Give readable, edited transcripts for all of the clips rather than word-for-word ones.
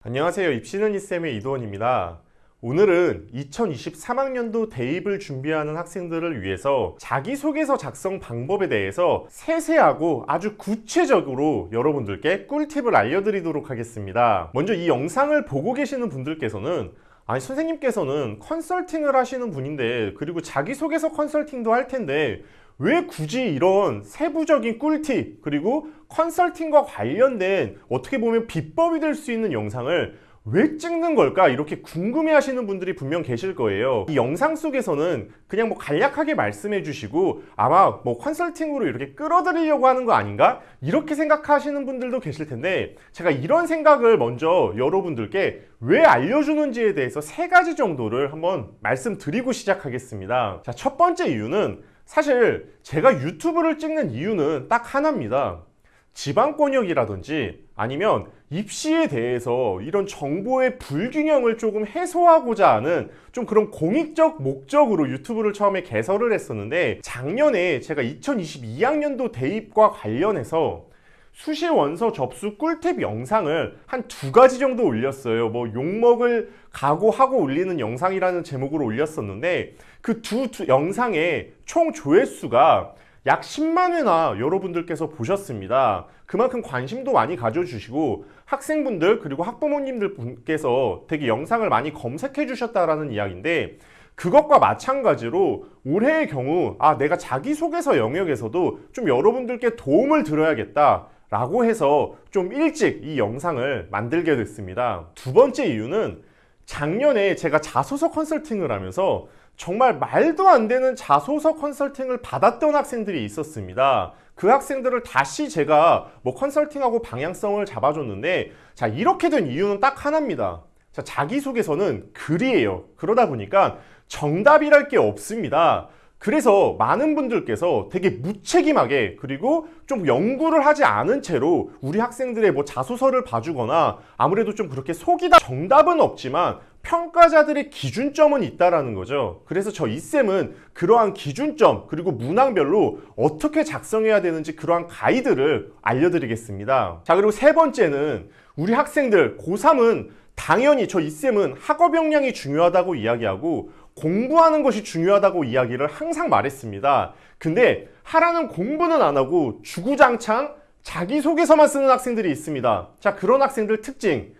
안녕하세요. 입시는 이쌤의 이도원입니다. 오늘은 2023학년도 대입을 준비하는 학생들을 위해서 자기소개서 작성 방법에 대해서 세세하고 아주 구체적으로 여러분들께 꿀팁을 알려드리도록 하겠습니다. 먼저 이 영상을 보고 계시는 분들께서는 아니 선생님께서는 컨설팅을 하시는 분인데 그리고 자기소개서 컨설팅도 할 텐데 왜 굳이 이런 세부적인 꿀팁 그리고 컨설팅과 관련된 어떻게 보면 비법이 될 수 있는 영상을 왜 찍는 걸까? 이렇게 궁금해 하시는 분들이 분명 계실 거예요. 이 영상 속에서는 그냥 간략하게 말씀해 주시고 아마 컨설팅으로 이렇게 끌어들이려고 하는 거 아닌가? 이렇게 생각하시는 분들도 계실 텐데 제가 이런 생각을 먼저 여러분들께 왜 알려주는지에 대해서 세 가지 정도를 한번 말씀드리고 시작하겠습니다. 자, 첫 번째 이유는 사실 제가 유튜브를 찍는 이유는 딱 하나입니다. 지방권역이라든지 아니면 입시에 대해서 이런 정보의 불균형을 조금 해소하고자 하는 좀 그런 공익적 목적으로 유튜브를 처음에 개설을 했었는데 작년에 제가 2022학년도 대입과 관련해서 수시 원서 접수 꿀팁 영상을 한 2가지 정도 올렸어요. 욕먹을 각오하고 올리는 영상이라는 제목으로 올렸었는데 그 두 영상의 총 조회수가 약 10만 회나 여러분들께서 보셨습니다. 그만큼 관심도 많이 가져주시고 학생분들 그리고 학부모님들 분께서 되게 영상을 많이 검색해 주셨다라는 이야기인데 그것과 마찬가지로 올해의 경우 내가 자기소개서 영역에서도 좀 여러분들께 도움을 드려야겠다 라고 해서 좀 일찍 이 영상을 만들게 됐습니다. 두 번째 이유는 작년에 제가 자소서 컨설팅을 하면서 정말 말도 안 되는 자소서 컨설팅을 받았던 학생들이 있었습니다. 그 학생들을 다시 제가 컨설팅하고 방향성을 잡아줬는데 자, 이렇게 된 이유는 딱 하나입니다. 자, 자기소개서는 글이에요. 그러다 보니까 정답이랄 게 없습니다. 그래서 많은 분들께서 되게 무책임하게 그리고 좀 연구를 하지 않은 채로 우리 학생들의 자소서를 봐주거나 아무래도 좀 그렇게 속이다 정답은 없지만 평가자들의 기준점은 있다라는 거죠. 그래서 저 이쌤은 그러한 기준점 그리고 문항별로 어떻게 작성해야 되는지 그러한 가이드를 알려드리겠습니다. 자, 그리고 세 번째는 우리 학생들 고3은 당연히 저 이쌤은 학업 역량이 중요하다고 이야기하고 공부하는 것이 중요하다고 이야기를 항상 말했습니다. 근데 하라는 공부는 안 하고 주구장창 자기소개서만 쓰는 학생들이 있습니다. 자, 그런 학생들 특징.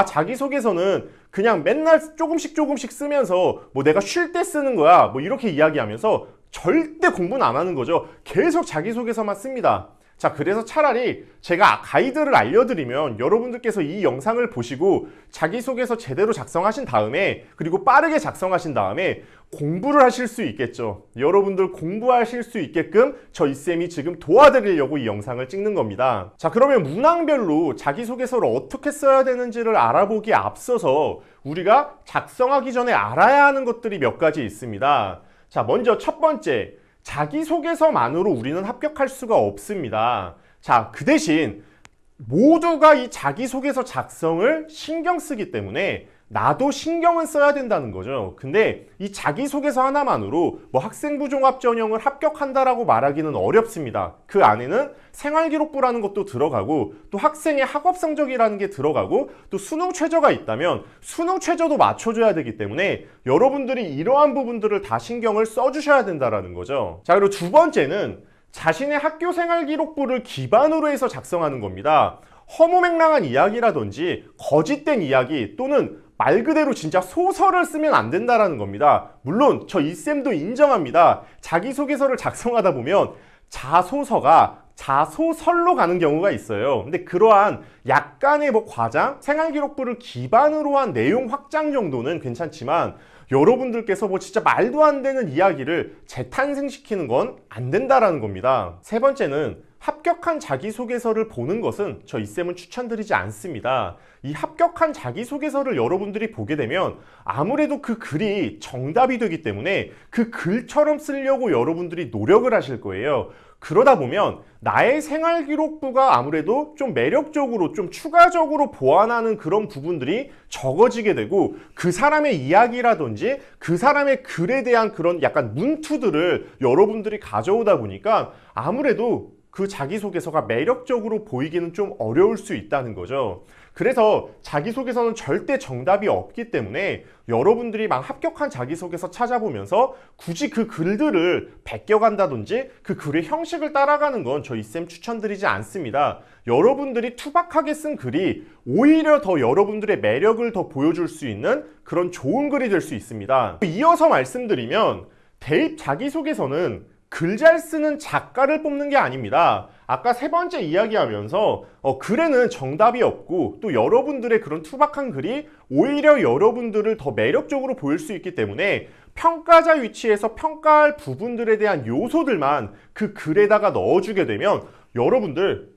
자기소개서는 그냥 맨날 조금씩 쓰면서 내가 쉴 때 쓰는 거야 이렇게 이야기하면서 절대 공부는 안 하는 거죠. 계속 자기소개서만 씁니다. 자, 그래서 차라리 제가 가이드를 알려드리면 여러분들께서 이 영상을 보시고 자기소개서 제대로 작성하신 다음에 그리고 빠르게 작성하신 다음에 공부를 하실 수 있겠죠. 여러분들 공부하실 수 있게끔 저 이쌤이 지금 도와드리려고 이 영상을 찍는 겁니다. 자, 그러면 문항별로 자기소개서를 어떻게 써야 되는지를 알아보기에 앞서서 우리가 작성하기 전에 알아야 하는 것들이 몇 가지 있습니다. 자, 먼저 첫 번째, 자기소개서만으로 우리는 합격할 수가 없습니다. 자, 그 대신 모두가 이 자기소개서 작성을 신경 쓰기 때문에 나도 신경은 써야 된다는 거죠. 근데 이 자기소개서 하나만으로 학생부 종합 전형을 합격한다라고 말하기는 어렵습니다. 그 안에는 생활기록부라는 것도 들어가고 또 학생의 학업 성적이라는 게 들어가고 또 수능 최저가 있다면 수능 최저도 맞춰줘야 되기 때문에 여러분들이 이러한 부분들을 다 신경을 써주셔야 된다는 거죠. 자, 그리고 두 번째는 자신의 학교 생활기록부를 기반으로 해서 작성하는 겁니다. 허무맹랑한 이야기라든지 거짓된 이야기 또는 말 그대로 진짜 소설을 쓰면 안 된다라는 겁니다. 물론 저 이쌤도 인정합니다. 자기소개서를 작성하다 보면 자소서가 자소설로 가는 경우가 있어요. 근데 그러한 약간의 과장, 생활기록부를 기반으로 한 내용 확장 정도는 괜찮지만 여러분들께서 진짜 말도 안 되는 이야기를 재탄생시키는 건 안 된다라는 겁니다. 세 번째는 합격한 자기소개서를 보는 것은 저 이쌤은 추천드리지 않습니다. 이 합격한 자기소개서를 여러분들이 보게 되면 아무래도 그 글이 정답이 되기 때문에 그 글처럼 쓰려고 여러분들이 노력을 하실 거예요. 그러다 보면 나의 생활기록부가 아무래도 좀 매력적으로 좀 추가적으로 보완하는 그런 부분들이 적어지게 되고 그 사람의 이야기라든지 그 사람의 글에 대한 그런 약간 문투들을 여러분들이 가져오다 보니까 아무래도 그 자기소개서가 매력적으로 보이기는 좀 어려울 수 있다는 거죠. 그래서 자기소개서는 절대 정답이 없기 때문에 여러분들이 막 합격한 자기소개서 찾아보면서 굳이 그 글들을 베껴간다든지 그 글의 형식을 따라가는 건 저희 쌤 추천드리지 않습니다. 여러분들이 투박하게 쓴 글이 오히려 더 여러분들의 매력을 더 보여줄 수 있는 그런 좋은 글이 될 수 있습니다. 이어서 말씀드리면 대입 자기소개서는 글 잘 쓰는 작가를 뽑는 게 아닙니다. 아까 세 번째 이야기하면서 글에는 정답이 없고 또 여러분들의 그런 투박한 글이 오히려 여러분들을 더 매력적으로 보일 수 있기 때문에 평가자 위치에서 평가할 부분들에 대한 요소들만 그 글에다가 넣어주게 되면 여러분들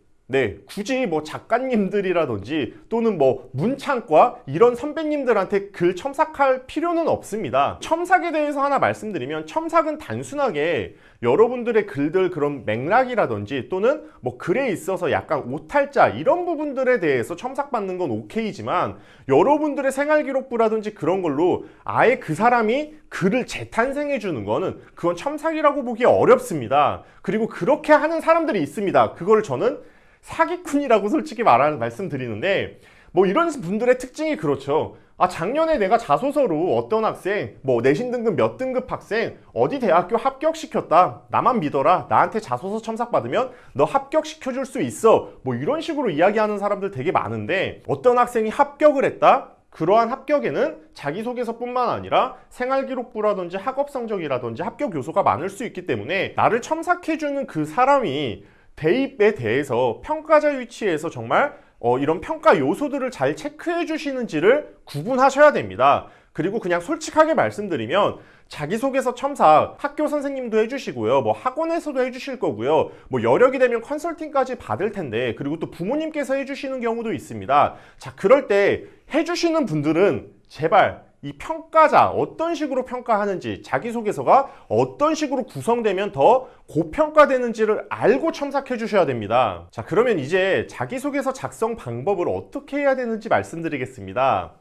굳이 뭐 작가님들이라든지 또는 뭐 문창과 이런 선배님들한테 글 첨삭할 필요는 없습니다. 첨삭에 대해서 하나 말씀드리면 첨삭은 단순하게 여러분들의 글들 그런 맥락이라든지 또는 뭐 글에 있어서 약간 오탈자 이런 부분들에 대해서 첨삭받는 건 오케이지만 여러분들의 생활기록부라든지 그런 걸로 아예 그 사람이 글을 재탄생해 주는 거는 그건 첨삭이라고 보기 어렵습니다. 그리고 그렇게 하는 사람들이 있습니다. 그걸 저는 사기꾼이라고 솔직히 말씀드리는데 뭐 이런 분들의 특징이 그렇죠. 작년에 내가 자소서로 어떤 학생 뭐 내신 등급 몇 등급 학생 어디 대학교 합격시켰다. 나만 믿어라. 나한테 자소서 첨삭받으면 너 합격시켜줄 수 있어. 뭐 이런 식으로 이야기하는 사람들 되게 많은데 어떤 학생이 합격을 했다? 그러한 합격에는 자기소개서뿐만 아니라 생활기록부라든지 학업성적이라든지 합격 요소가 많을 수 있기 때문에 나를 첨삭해주는 그 사람이 대입에 대해서 평가자 위치에서 정말 이런 평가 요소들을 잘 체크해 주시는지를 구분하셔야 됩니다. 그리고 그냥 솔직하게 말씀드리면 자기소개서 첨삭 학교 선생님도 해주시고요. 뭐 학원에서도 해주실 거고요. 뭐 여력이 되면 컨설팅까지 받을 텐데 그리고 또 부모님께서 해주시는 경우도 있습니다. 자, 그럴 때 해주시는 분들은 제발 이 평가자 어떤 식으로 평가하는지 자기소개서가 어떤 식으로 구성되면 더 고평가되는지를 알고 첨삭해 주셔야 됩니다. 자, 그러면 이제 자기소개서 작성 방법을 어떻게 해야 되는지 말씀드리겠습니다.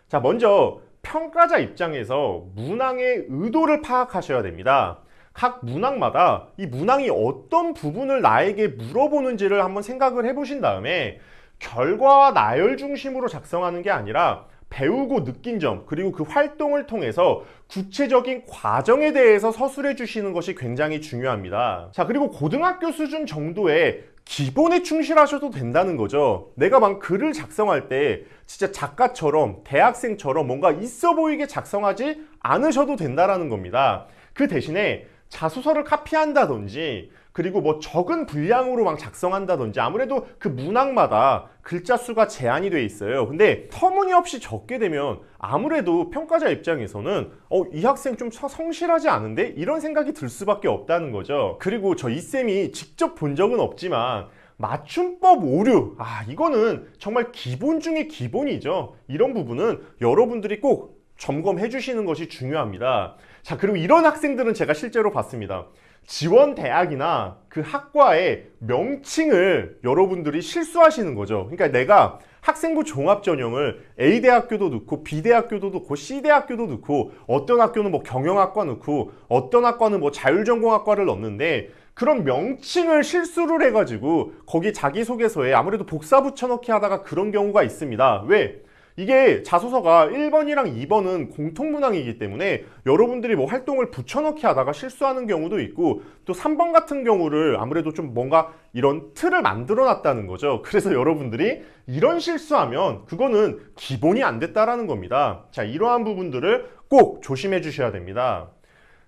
자, 먼저 평가자 입장에서 문항의 의도를 파악하셔야 됩니다. 각 문항마다 이 문항이 어떤 부분을 나에게 물어보는지를 한번 생각을 해보신 다음에 결과와 나열 중심으로 작성하는 게 아니라 배우고 느낀 점 그리고 그 활동을 통해서 구체적인 과정에 대해서 서술해 주시는 것이 굉장히 중요합니다. 자, 그리고 고등학교 수준 정도의 기본에 충실하셔도 된다는 거죠. 내가 막 글을 작성할 때 진짜 작가처럼 대학생처럼 뭔가 있어 보이게 작성하지 않으셔도 된다는 겁니다. 그 대신에 자소서를 카피한다든지 그리고 뭐 적은 분량으로 막 작성한다든지 아무래도 그 문항마다 글자 수가 제한이 돼 있어요. 근데 터무니없이 적게 되면 아무래도 평가자 입장에서는 이 학생 좀 성실하지 않은데? 이런 생각이 들 수밖에 없다는 거죠. 그리고 저 이쌤이 직접 본 적은 없지만 맞춤법 오류, 이거는 정말 기본 중에 기본이죠. 이런 부분은 여러분들이 꼭 점검해 주시는 것이 중요합니다. 자, 그리고 이런 학생들은 제가 실제로 봤습니다. 지원 대학이나 그 학과의 명칭을 여러분들이 실수하시는 거죠. 그러니까 내가 학생부 종합전형을 A대학교도 넣고 B대학교도 넣고 C대학교도 넣고 어떤 학교는 뭐 경영학과 넣고 어떤 학과는 뭐 자율전공학과를 넣는데 그런 명칭을 실수를 해가지고 거기 자기소개서에 아무래도 복사 붙여넣기 하다가 그런 경우가 있습니다. 왜? 이게 자소서가 1번이랑 2번은 공통문항이기 때문에 여러분들이 뭐 활동을 붙여넣기 하다가 실수하는 경우도 있고 또 3번 같은 경우를 아무래도 좀 뭔가 이런 틀을 만들어 놨다는 거죠. 그래서 여러분들이 이런 실수하면 그거는 기본이 안 됐다라는 겁니다. 자, 이러한 부분들을 꼭 조심해 주셔야 됩니다.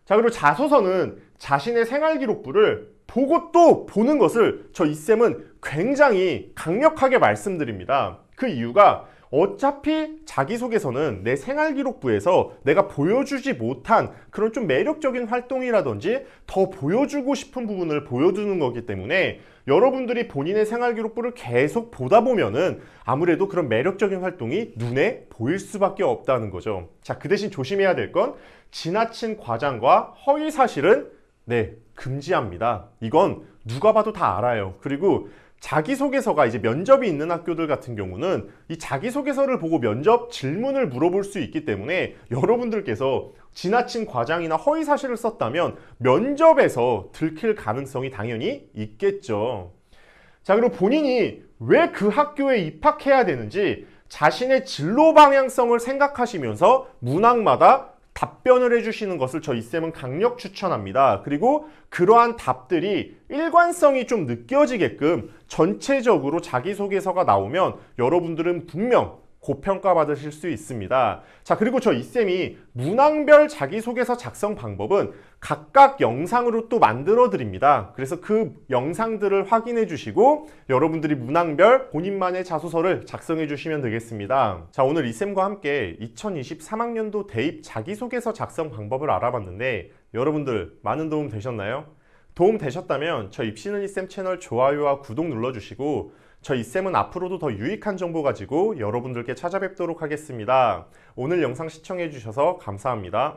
자, 그리고 자소서는 자신의 생활기록부를 보고 또 보는 것을 저 이쌤은 굉장히 강력하게 말씀드립니다. 그 이유가 어차피 자기소개서는 내 생활기록부에서 내가 보여주지 못한 그런 좀 매력적인 활동이라든지 더 보여주고 싶은 부분을 보여주는 거기 때문에 여러분들이 본인의 생활기록부를 계속 보다 보면은 아무래도 그런 매력적인 활동이 눈에 보일 수밖에 없다는 거죠. 자, 그 대신 조심해야 될 건 지나친 과장과 허위 사실은 금지합니다. 이건 누가 봐도 다 알아요. 그리고 자기소개서가 이제 면접이 있는 학교들 같은 경우는 이 자기소개서를 보고 면접 질문을 물어볼 수 있기 때문에 여러분들께서 지나친 과장이나 허위 사실을 썼다면 면접에서 들킬 가능성이 당연히 있겠죠. 자, 그리고 본인이 왜 그 학교에 입학해야 되는지 자신의 진로 방향성을 생각하시면서 문항마다 답변을 해주시는 것을 저희 쌤은 강력 추천합니다. 그리고 그러한 답들이 일관성이 좀 느껴지게끔 전체적으로 자기소개서가 나오면 여러분들은 분명 고평가 받으실 수 있습니다. 자, 그리고 저 이쌤이 문항별 자기소개서 작성 방법은 각각 영상으로 또 만들어 드립니다. 그래서 그 영상들을 확인해 주시고 여러분들이 문항별 본인만의 자소서를 작성해 주시면 되겠습니다. 자, 오늘 이쌤과 함께 2023학년도 대입 자기소개서 작성 방법을 알아봤는데 여러분들 많은 도움 되셨나요? 도움 되셨다면 저 입시는 이쌤 채널 좋아요와 구독 눌러주시고 저 이쌤은 앞으로도 더 유익한 정보 가지고 여러분들께 찾아뵙도록 하겠습니다. 오늘 영상 시청해 주셔서 감사합니다.